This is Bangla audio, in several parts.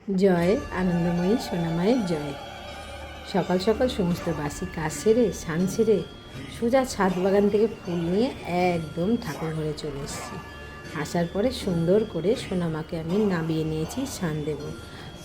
জয় আনন্দময়ী সোনামায়ের জয়। সকাল সকাল সমস্ত বাসি কাজ সেরে স্নান সেরে সোজা ছাদ বাগান থেকে ফুল নিয়ে একদম ঠাকুর ঘরে চলে এসেছি। আসার পরে সুন্দর করে সোনামাকে আমি নামিয়ে নিয়েছি স্নান দেবো।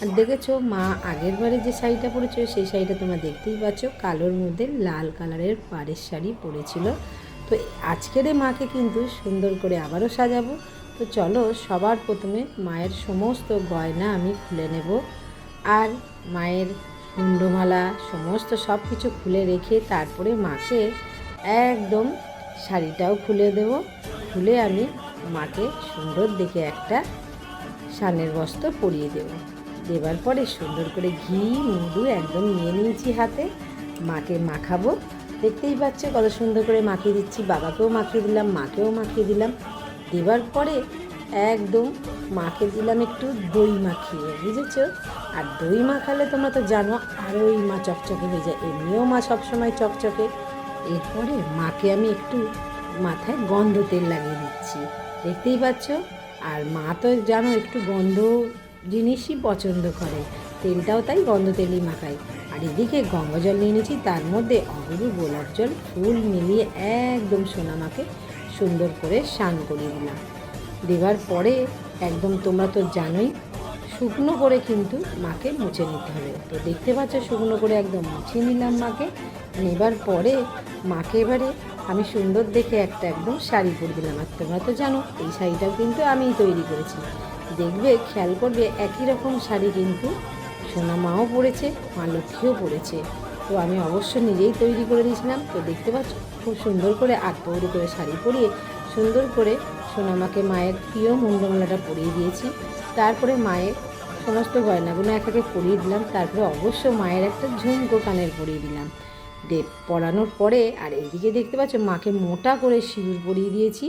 আর দেখেছো মা আগের বারে যে শাড়িটা পরেছিল সেই শাড়িটা তোমরা দেখতেই পাচ্ছ, কালোর মধ্যে লাল কালারের পাড়ের শাড়ি পরেছিল। তো আজকের মাকে কিন্তু সুন্দর করে আবারও সাজাবো। তো চলো সবার প্রথমে মায়ের সমস্ত গয়না আমি খুলে নেব, আর মায়ের মুন্ডমালা সমস্ত সব কিছু খুলে রেখে তারপরে মাকে একদম শাড়িটাও খুলে দেব। খুলে আমি মাকে সুন্দর দেখে একটা সানের বস্ত্র পরিয়ে দেব। দেবার পরে সুন্দর করে ঘি মধু একদম নিয়ে নিয়েছি হাতে, মাকে মাখাবো। দেখতেই পাচ্ছে কত সুন্দর করে মাখিয়ে দিচ্ছি, বাবাকেও মাখিয়ে দিলাম, মাকেও মাখিয়ে দিলাম। দেবার পরে একদম মাকে দিলাম একটু দই মাখিয়ে, বুঝেছো? আর দই মাখালে তোমরা তো জানো আরোই মা চকচকে হয়ে যায়, এমনিও মা সবসময় চকচকে। এরপরে মাকে আমি একটু মাথায় গন্ধ তেল লাগিয়ে দিচ্ছি, দেখতেই পাচ্ছ। আর মা তো জানো একটু গন্ধ জিনিসই পছন্দ করে, তেলটাও তাই গন্ধ তেলই মাখাই। আর এদিকে গঙ্গা জল নিয়ে নিয়েছি, তার মধ্যে অগুরু গোলাপ জল ফুল মিলিয়ে একদম সোনামাকে সুন্দর করে স্নান করিয়ে দিলাম। দেবার পরে একদম তোমরা তো জানোই শুকনো করে কিন্তু মাকে মুছে নিতে হবে। তো দেখতে পাচ্ছ শুকনো করে একদম মুছিয়ে নিলাম মাকে। নেবার পরে মাকে এবারে আমি সুন্দর দেখে একটা একদম শাড়ি পরে দিলাম। আর তোমরা তো জানো এই শাড়িটাও কিন্তু আমিই তৈরি করেছি। দেখবে খেয়াল করবে একই রকম শাড়ি কিন্তু সোনা মাও পরেছে, মা লক্ষ্মীও পরেছে। তো আমি অবশ্য নিজেই তৈরি করে দিয়েছিলাম। তো দেখতে পাচ্ছ খুব সুন্দর করে আটপৌরি করে শাড়ি পরিয়ে সুন্দর করে সোনামাকে মায়ের প্রিয় মুন্ডমালাটা পরিয়ে দিয়েছি। তারপরে মায়ের সমস্ত গয়নাগুলো এক একে পরিয়ে দিলাম। তারপরে অবশ্য মায়ের একটা ঝুমকো কানের পরিয়ে দিলাম। পরানোর পরে আর এইদিকে দেখতে পাচ্ছ মাকে মোটা করে সিঁদুর পরিয়ে দিয়েছি।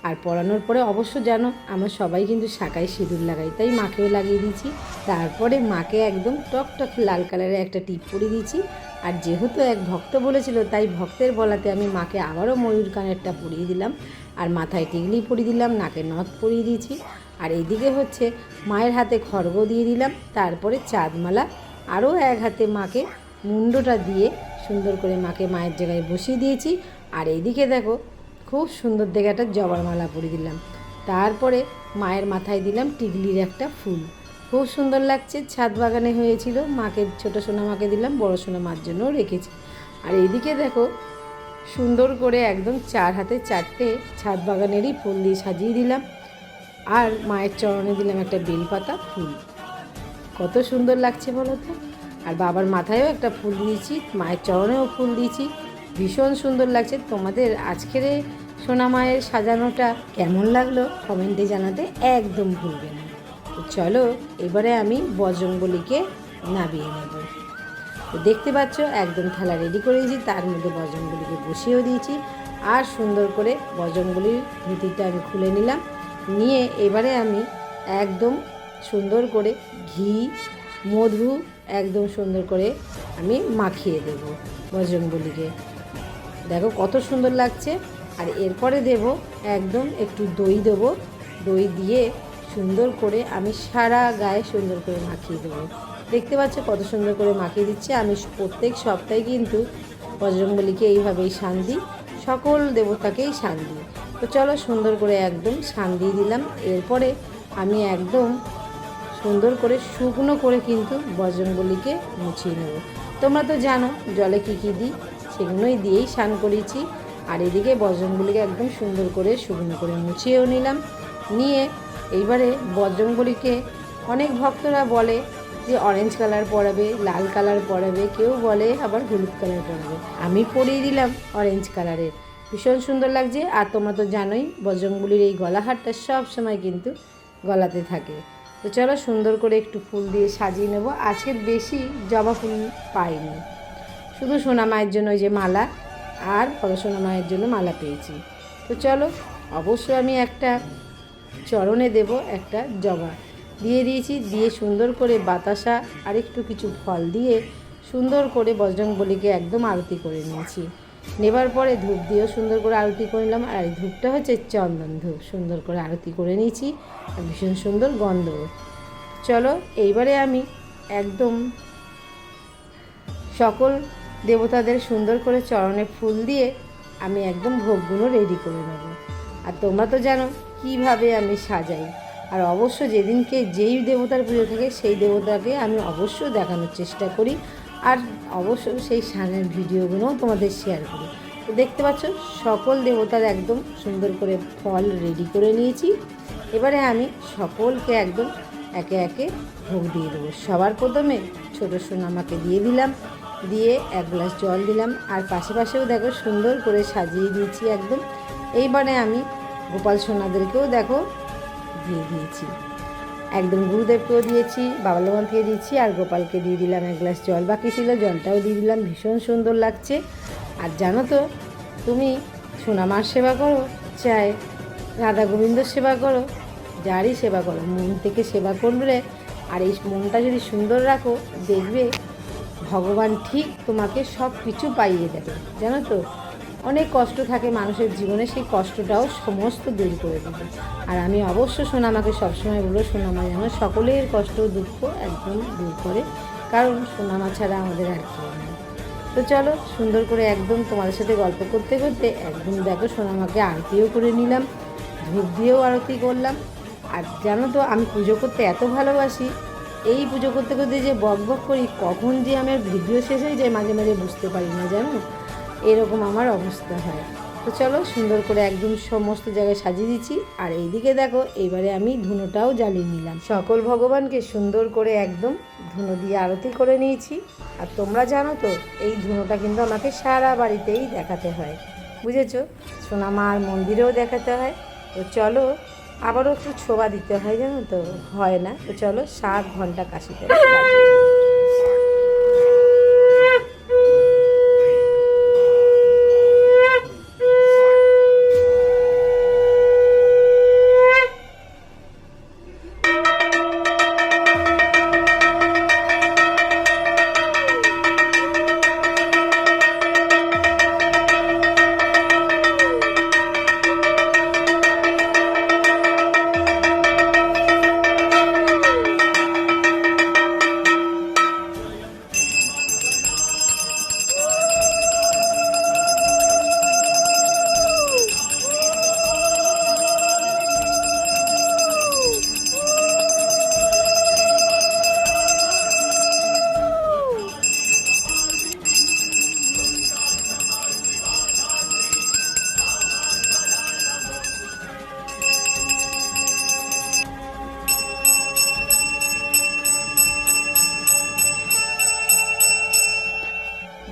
আর পরানোর পরে অবশ্য জানো আমরা সবাই কিন্তু শাঁখায় সিঁদুর লাগাই, তাই মাকেও লাগিয়ে দিয়েছি। তারপরে মাকে একদম টকটক লাল কালারের একটা টিপ পরিয়ে দিয়েছি। আর যেহেতু এক ভক্ত বলেছিল তাই ভক্তের বলাতে আমি মাকে আবারও ময়ূর কানেরটা পরিয়ে দিলাম। আর মাথায় টিকলি পরিয়ে দিলাম, নাকে নথ পরিয়ে দিয়েছি। আর এইদিকে হচ্ছে মায়ের হাতে খড়গ দিয়ে দিলাম। তারপরে চাঁদমালা আরও এক হাতে মাকে মুন্ডটা দিয়ে সুন্দর করে মাকে মায়ের জায়গায় বসিয়ে দিয়েছি। আর এইদিকে দেখো খুব সুন্দর দেখে একটা জবার মালা পরিয়ে দিলাম। তারপরে মায়ের মাথায় দিলাম টিকলির একটা ফুল, খুব সুন্দর লাগছে। ছাদ বাগানে হয়েছিল, মাকে ছোটো সোনা মাকে দিলাম, বড় সোনা মার জন্যও রেখেছি। আর এইদিকে দেখো সুন্দর করে একদম চার হাতে চারটে ছাদ বাগানেরই ফুল দিয়ে সাজিয়ে দিলাম। আর মায়ের চরণে দিলাম একটা বেলপাতা ফুল, কত সুন্দর লাগছে বলো তো। আর বাবার মাথায়ও একটা ফুল দিয়েছি, মায়ের চরণেও ফুল দিয়েছি, ভীষণ সুন্দর লাগছে। তোমাদের আজকের সোনা মায়ের সাজানোটা কেমন লাগলো কমেন্টে জানাতে একদম ভুলবে না। তো চলো এবারে আমি বজরংবলীকে নামিয়ে নেব। তো দেখতে পাচ্ছ একদম থালা রেডি করে দিয়েছি, তার মধ্যে বজরংবলীকে বসিয়েও দিয়েছি। আর সুন্দর করে বজরংবলীর ধুতিটা আমি খুলে নিলাম। নিয়ে এবারে আমি একদম সুন্দর করে ঘি মধু একদম সুন্দর করে আমি মাখিয়ে দেব বজরংবলীকে, দেখো কত সুন্দর লাগছে। আর এরপরে দেব একদম একটু দই দেবো, দই দিয়ে সুন্দর করে আমি সারা গায়ে সুন্দর করে মাখিয়ে দেবো। দেখতে পাচ্ছ কত সুন্দর করে মাখিয়ে দিচ্ছে। আমি প্রত্যেক সপ্তাহে কিন্তু বজরংবলীকে এইভাবেই স্নান দিই, সকল দেবতাকেই স্নান দিই। তো চলো সুন্দর করে একদম স্নান দিয়ে দিলাম। এরপরে আমি একদম সুন্দর করে শুকনো করে কিন্তু বজরংবলীকে মুছিয়ে নেব। তোমরা তো জানো জলে কী কী দিই, সেগুলোই দিয়েই স্নান করেছি। আর এদিকে বজরংবলীকে একদম সুন্দর করে শুকনো করে মুছিয়েও নিলাম। নিয়ে এইবারে বজরংবলীকে অনেক ভক্তরা বলে যে অরেঞ্জ কালার পরাবে, লাল কালার পরাবে, কেউ বলে আবার হলুদ কালার পরাবে। আমি পরিয়ে দিলাম অরেঞ্জ কালারের, ভীষণ সুন্দর লাগছে। আর তোমরা তো জানোই বজরংবলীর এই গলাহারটা সব সময় কিন্তু গলাতে থাকে। তো চলো সুন্দর করে একটু ফুল দিয়ে সাজিয়ে নেব। আজকে বেশি জবা ফুল পাইনি, শুধু সোনা মায়ের জন্য ওই যে মালা আর বড় সোনা মায়ের জন্য মালা পেয়েছি। তো চলো অবশ্যই আমি একটা চরণে দেব একটা জবা দিয়ে দিয়েছি, দিয়ে সুন্দর করে বাতাসা আর একটু কিছু ফল দিয়ে সুন্দর করে বজরংবলীকে একদম আরতি করে নিয়েছি। নেবার পরে ধূপ দিয়েও সুন্দর করে আরতি করে নিলাম। আর এই ধূপটা হচ্ছে চন্দন ধূপ, সুন্দর করে আরতি করে নিয়েছি আর ভীষণ সুন্দর গন্ধ। চলো এইবারে আমি একদম সকল দেবতাদের সুন্দর করে চরণে ফুল দিয়ে আমি একদম ভোগগুলো রেডি করে নেব। আর তোমরা তো জানো কীভাবে আমি সাজাই। আর অবশ্য যেদিনকে যেই দেবতার পুজো থাকে সেই দেবতাকে আমি অবশ্য দেখানোর চেষ্টা করি, আর অবশ্য সেই স্নানের ভিডিওগুলোও তোমাদের শেয়ার করি। তো দেখতে পাচ্ছ সকল দেবতার একদম সুন্দর করে ফল রেডি করে নিয়েছি। এবারে আমি সকলকে একদম একে একে ভোগ দিয়ে দেবো। সবার প্রথমে ছোটো সোনামাকে দিয়ে দিলাম, দিয়ে এক গ্লাস জল দিলাম, আর পাশেও দেখো সুন্দর করে সাজিয়ে দিয়েছি একদম। এইবারে আমি গোপাল সোনাদেরকেও দেখো দিয়ে দিয়েছি, একদম গুরুদেবকেও দিয়েছি, বাবা লোকমানকে দিয়েছি, আর গোপালকে দিয়ে দিলাম এক গ্লাস জল। বাকি ছিল জলটাও দিয়ে দিলাম, ভীষণ সুন্দর লাগছে। আর জানো তো তুমি সোনামার সেবা করো, চাই রাধা গোবিন্দর সেবা করো, যারই সেবা করো, মন থেকে সেবা করবে। আর এই মনটা যদি সুন্দর রাখো, দেখবে ভগবান ঠিক তোমাকে সব কিছু পাইয়ে দেবে। জানো তো অনেক কষ্ট থাকে মানুষের জীবনে, সেই কষ্টটাও সমস্ত দূর করে দেবে। আর আমি অবশ্য সোনামাকে সবসময় বলবো, সোনামা যেন সকলের কষ্ট দুঃখ একদম দূর করে, কারণ সোনামা ছাড়া আমাদের আর কেউ নেই। তো চলো সুন্দর করে একদম তোমাদের সাথে গল্প করতে করতে একদম দেখো সোনামাকে আরতিও করে নিলাম, ধূপ দিয়েও আরতি করলাম। আর জানো তো আমি পুজো করতে এত ভালোবাসি, এই পুজো করতে করতে যে বক করি, কখন যে আমার ভিডিও শেষ হয়ে যায় মাঝে মাঝে বুঝতে পারি না, জানো এরকম আমার অবস্থা হয়। তো চলো সুন্দর করে একদম সমস্ত জায়গায় সাজিয়ে দিচ্ছি। আর এইদিকে দেখো এইবারে আমি ধুনোটাও জ্বালিয়ে নিলাম, সকল ভগবানকে সুন্দর করে একদম ধুনো দিয়ে আরতি করে নিয়েছি। আর তোমরা জানো তো এই ধুনোটা কিন্তু আমাকে সারা বাড়িতেই দেখাতে হয়, বুঝেছো, সোনামার মন্দিরেও দেখাতে হয়। তো চলো আবারও একটু ছোবা দিতে হয়, জানো তো হয় না। তো চলো 7 ঘন্টা কাশিতে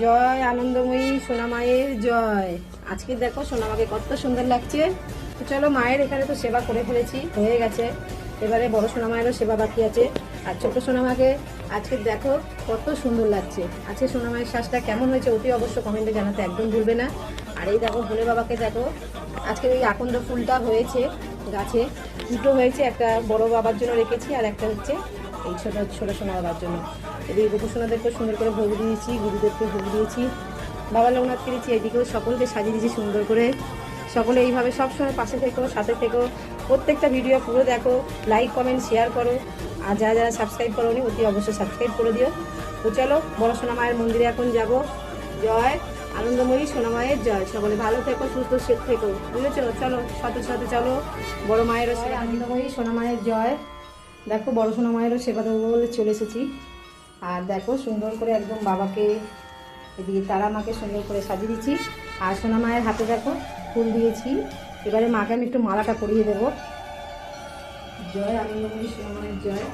জয় আনন্দময়ী সোনামায়ের জয়। আজকে দেখো সোনামাকে কত সুন্দর লাগছে। তো চলো মায়ের এখানে তো সেবা করে ফেলেছি, হয়ে গেছে, এবারে বড় সোনামায়েরও সেবা বাকি আছে। আর ছোট সোনামাকে আজকে দেখো কত সুন্দর লাগছে। আজকে সোনামায়ের শ্বাসটা কেমন হয়েছে অতি অবশ্য কমেন্টে জানাতে একদম ভুলবে না। আর এই দেখো ভোলে বাবাকে দেখো, আজকে এই আকন্দ ফুলটা হয়েছে গাছে, দুটো হয়েছে, একটা বড় বাবার জন্য রেখেছি আর একটা হচ্ছে এই ছোট সোনা বাবার জন্য। এদিকে গোপু সোনাদেরকে সুন্দর করে ভোগ দিয়েছি, গুরুদেবকে ভোগ দিয়েছি, বাবা লোকনাথকে দিয়েছি, এদিকেও সকলকে সাজিয়ে দিয়েছি সুন্দর করে। সকলে এইভাবে সবসময় পাশে থেকো, সাথে থেকো, প্রত্যেকটা ভিডিও পুরো দেখো, লাইক কমেন্ট শেয়ার করো। আর যারা যারা সাবস্ক্রাইব করো নি অতি অবশ্যই সাবস্ক্রাইব করে দিও। তো চলো বড় সোনামায়ের মন্দিরে এখন যাব। জয় আনন্দময়ী সোনামায়ের জয়। সকলে ভালো থেকো, সুস্থ থেকো, বুঝেছো। চলো সাথে সাথে চলো বড় মায়েরও সেবা। আনন্দময়ী সোনামায়ের জয়। দেখো বড় সোনামায়েরও সেবা দেবো বলে চলে এসেছি। আর দেখো সুন্দর করে একদম বাবাকে, এদিকে তারা মাকে সুন্দর করে সাজিয়ে দিচ্ছি। আর সোনা মায়ের হাতে দেখো ফুল দিয়েছি। এবারে মাকে আমি একটু মালাটা পরিয়ে দেবো। জয় আনন্দময়ী সোনা মায়ের জয়।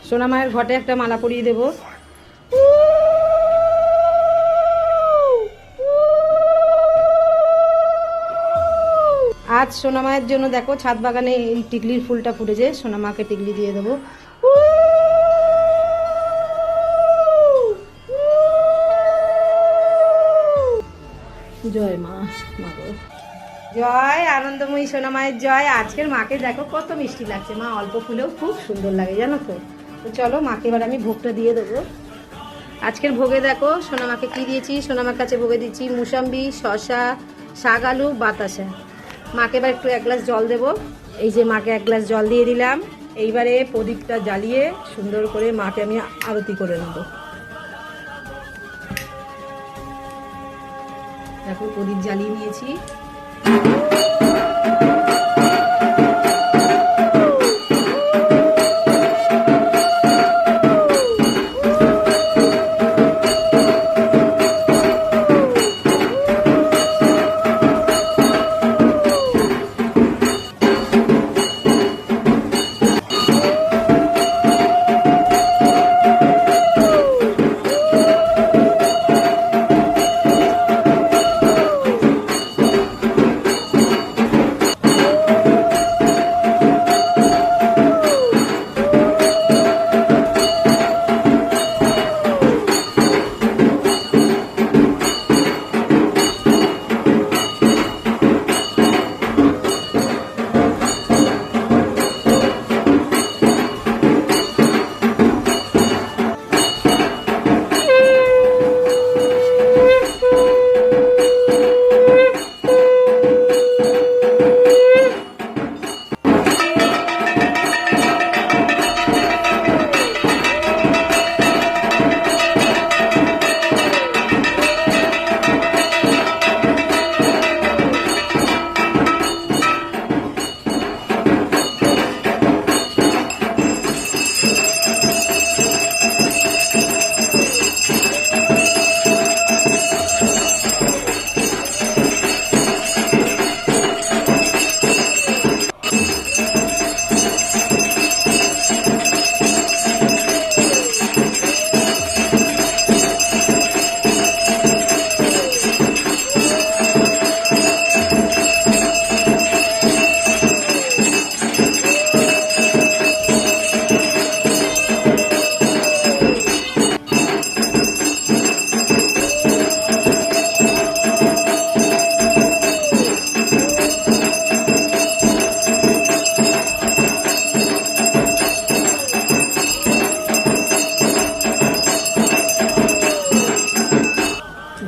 সোনা মায়ের ঘটে একটা মালা পরিয়ে দেবো। আজ সোনামায়ের জন্য দেখো ছাদ বাগানে এই টিকলির ফুলটা ফুটেছে, সোনামাকে টিকলি দিয়ে দেবো। জয় মা, মাগো জয় আনন্দময়ী সোনামায়ের জয়। আজকের মাকে দেখো কত মিষ্টি লাগছে, মা অল্প ফুলেও খুব সুন্দর লাগে, জানো তো। তো চলো মাকে এবার আমি ভোগটা দিয়ে দেবো। আজকের ভোগে দেখো সোনামাকে কি দিয়েছি। সোনামার কাছে ভোগে দিচ্ছি মুসাম্বি, শসা, শাক, আলু, বাতাসা। মাকে এবার একটু 1 গ্লাস জল দেবো। এই যে মাকে 1 গ্লাস জল দিয়ে দিলাম। এইবারে প্রদীপটা জ্বালিয়ে সুন্দর করে মাকে আমি আরতি করে নেব। দেখো প্রদীপ জ্বালিয়ে নিয়েছি।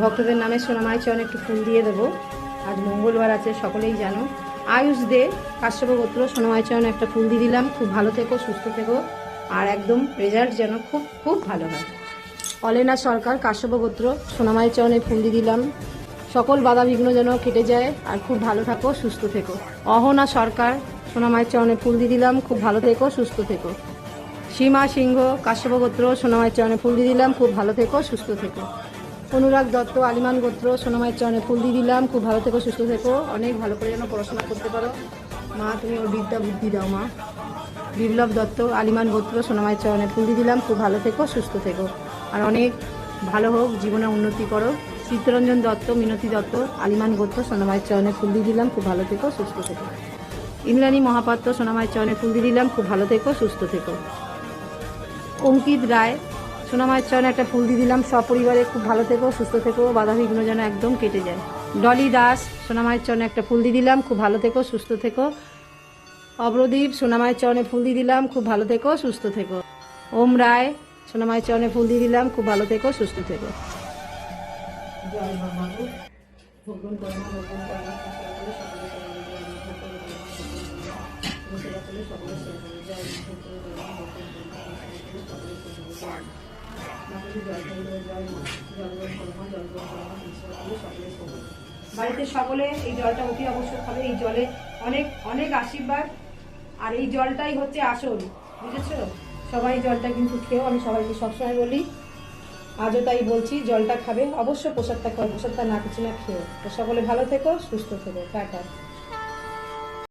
ভক্তদের নামে সোনামায়ের চরণে একটু ফুল দিয়ে দেবো। আজ মঙ্গলবার আছে, সকলেই জানো। আয়ুষ দে, কাশ্যপ গোত্র, সোনামায়ের চরণে একটা ফুল দিয়ে দিলাম। খুব ভালো থেকো, সুস্থ থেকো, আর একদম রেজাল্ট যেন খুব খুব ভালো হয়। অলেনা সরকার, কাশ্যপ গোত্র, সোনামায়ের চরণে ফুল দিয়ে দিলাম। সকল বাধা বিঘ্ন যেন কেটে যায়, আর খুব ভালো থাকো, সুস্থ থেকো। অহনা সরকার, সোনামায়ের চরণে ফুল দিয়ে দিলাম। খুব ভালো থেকো, সুস্থ থেকো। সীমা সিংহ, কাশ্যপ গোত্র, সোনামায়ের চরণে ফুল দিয়ে দিলাম। খুব ভালো থেকো, সুস্থ থেকো। অনুরাগ দত্ত, আলিমান গোত্র, সোনামায়ের চরণে ফুল দিয়ে দিলাম। খুব ভালো থেকো, সুস্থ থেকো, অনেক ভালো করে যেন পড়াশোনা করতে পারো। মা তুমি ওর বিদ্যা বুদ্ধি দাও মা। বিপ্লব দত্ত, আলিমান গোত্র, সোনামায়ের চরণে ফুল দিয়ে দিলাম। খুব ভালো থেকো, সুস্থ থেকো, আর অনেক ভালো হোক, জীবনে উন্নতি করো। চিত্তরঞ্জন দত্ত, মিনতি দত্ত, আলিমান গোত্র, সোনামায়ের চরণে ফুল দিয়ে দিলাম। খুব ভালো থেকো, সুস্থ থেকো। ইন্দ্রাণী মহাপাত্র, সোনামায়ের চরণে ফুল দিয়ে দিলাম। খুব ভালো থেকো, সুস্থ থেকো। অঙ্কিত রায়, সোনামায়ের চরণে একটা ফুল দিয়ে দিলাম। সপরিবারে খুব ভালো থেকো, সুস্থ থেকো, বাধা বিঘ্ন যেন একদম কেটে যায়। ডলি দাস, সোনামায়ের চরণে একটা ফুল দিয়ে দিলাম। খুব ভালো থেকো, সুস্থ থেকো। অব্রদীপ, সোনামায়ের চরণে ফুল দিয়ে দিলাম। খুব ভালো থেকো, সুস্থ থেকো। ওম রায়, সোনামায়ের চরণে ফুল দিয়ে দিলাম। খুব ভালো থেকো, সুস্থ থেকো। জয় বাবা। বাড়িতে সকলে এই জলটা অতি অবশ্যক খাবে। এই জলে অনেক অনেক আশীর্বাদ, আর এই জলটাই হচ্ছে আসল, বুঝেছো? সবাই জলটা কিন্তু খেও, আমি সবাইকে সবসময় বলি, আজও তাই বলছি, জলটা খাবে অবশ্য। প্রসাদটা খাবে, প্রসাদটা না কিছু না খেও। তো সকলে ভালো থেকো, সুস্থ থেকো, টাটা।